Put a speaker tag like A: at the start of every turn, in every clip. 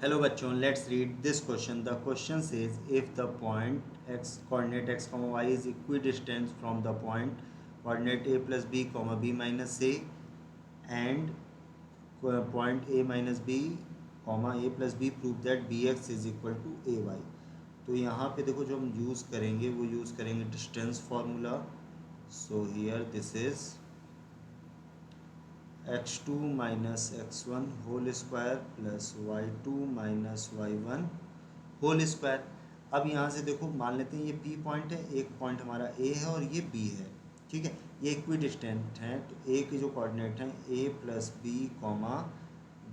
A: Hello बच्चों, let's read this question. The question says if the point x coordinate x comma y is equidistant from the point coordinate a plus B comma B minus a and point a minus b comma a plus b, prove that b x is equal to a y. तो यहाँ पे देखो जो हम use करेंगे वो use करेंगे distance formula. So here this is x2 minus x1 whole square plus y2 minus y1 whole square. अब यहाँ से देखो मान लेते हैं ये P पॉइंट है, एक पॉइंट हमारा A है और ये B है. ठीक है, ये इक्विडिस्टेंट हैं तो A के जो कोऑर्डिनेट हैं A plus B comma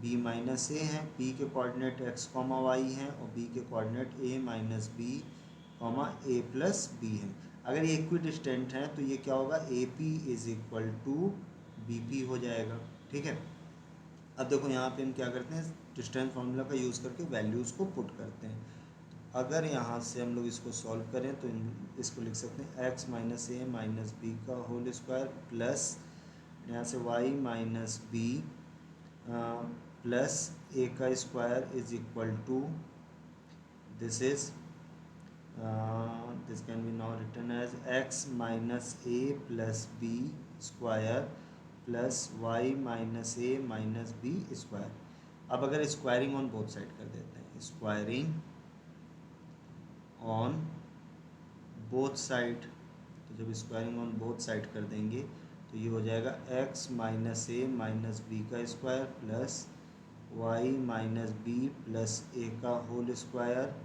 A: B minus A हैं, P के कोऑर्डिनेट x कॉमा वाई हैं और B के coordinate A minus b comma a plus b हैं. अगर ये इक्विडिस्टेंट हैं तो ये क्या होगा, a p is equal to b p हो जाएगा. ठीक है, अब देखो यहाँ पे हम क्या करते हैं, डिस्टेंस फार्मूला का यूज़ करके वैल्यूज़ को पुट करते हैं. अगर यहाँ से हम लोग इसको सॉल्व करें तो इसको लिख सकते हैं x माइनस ए माइनस बी का होल स्क्वायर प्लस यहाँ से y माइनस बी प्लस ए का square is equal to this is this can be now written as x minus A plus b square plus Y minus A minus B square. अब अगर squaring on both side कर देते हैं, squaring on both side, तो जब squaring on both side कर देंगे तो ये हो जाएगा x माइनस ए माइनस बी का square plus Y minus B plus ए का होल स्क्वायर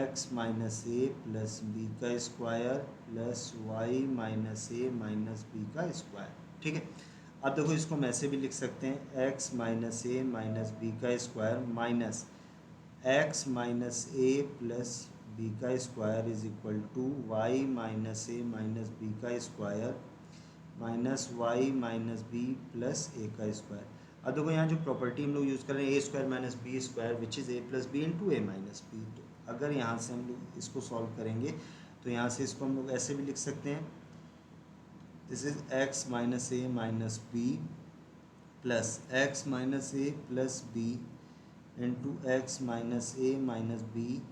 A: x माइनस ए प्लस बी का स्क्वायर प्लस वाई माइनस ए माइनस बी का स्क्वायर. ठीक है, अब देखो इसको हम ऐसे भी लिख सकते हैं x माइनस ए माइनस बी का स्क्वायर माइनस x माइनस ए प्लस बी का square is equal to Y minus A minus B का square minus y minus B plus ए का स्क्वायर. अब देखो यहाँ जो प्रॉपर्टी हम लोग यूज़ कर रहे हैं A square minus B square which is A plus B into A minus B. तो अगर यहाँ से हम लोग इसको सॉल्व करेंगे तो यहाँ से इसको हम लोग ऐसे भी लिख सकते हैं, this is X minus A minus B plus X minus A plus B into X minus A minus B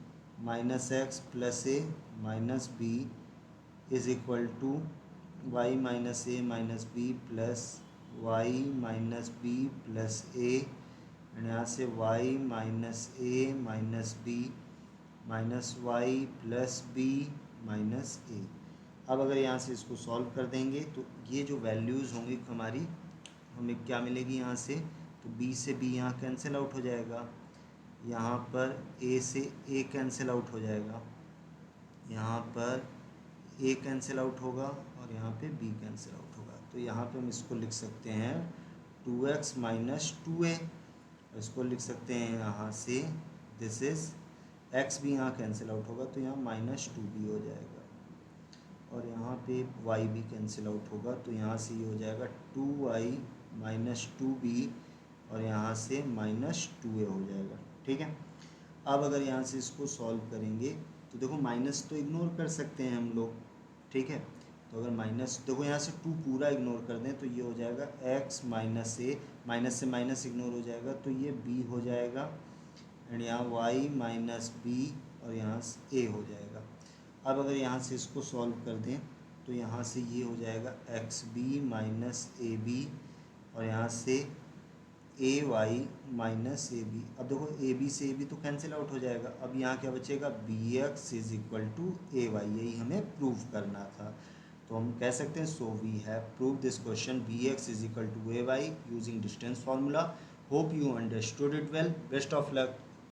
A: minus X plus A minus B is equal to Y minus A minus B plus Y minus B plus A and यहाँ से Y minus A minus B minus Y plus B minus A. अब अगर यहाँ से इसको solve कर देंगे तो ये जो वैल्यूज़ होंगी हमारी, हमें क्या मिलेगी यहाँ से, तो b से b यहाँ कैंसिल आउट हो जाएगा, यहाँ पर a से a कैंसिल आउट हो जाएगा, यहाँ पर a कैंसिल आउट होगा और यहाँ पे b कैंसिल आउट होगा. तो यहाँ पे हम इसको लिख सकते हैं 2x माइनस 2a. इसको लिख सकते हैं यहाँ से दिस इज़ x भी यहाँ कैंसिल आउट होगा तो यहाँ माइनस 2b हो जाएगा और यहाँ पे y भी कैंसिल आउट होगा तो यहाँ से ये हो जाएगा 2y माइनस 2b और यहाँ से माइनस 2a हो जाएगा. ठीक है, अब अगर यहाँ से इसको सॉल्व करेंगे तो देखो माइनस तो इग्नोर कर सकते हैं हम लोग. ठीक है, तो अगर माइनस देखो यहाँ से 2 पूरा इग्नोर कर दें तो ये हो जाएगा x माइनस ए, माइनस से माइनस इग्नोर हो जाएगा तो ये b हो जाएगा एंड यहाँ y माइनस बी और यहाँ से a हो जाएगा. अब अगर यहाँ से इसको सॉल्व कर दें तो यहाँ से ये हो जाएगा x b minus a b और यहाँ से a y minus a b. अब देखो ए बी से ए बी तो कैंसिल आउट हो जाएगा. अब यहाँ क्या बचेगा, b x is equal to a y. यही हमें प्रूव करना था. तो हम कह सकते हैं so we have prove this question b x is equal to a y using distance formula. Hope you understood it well. Best of luck.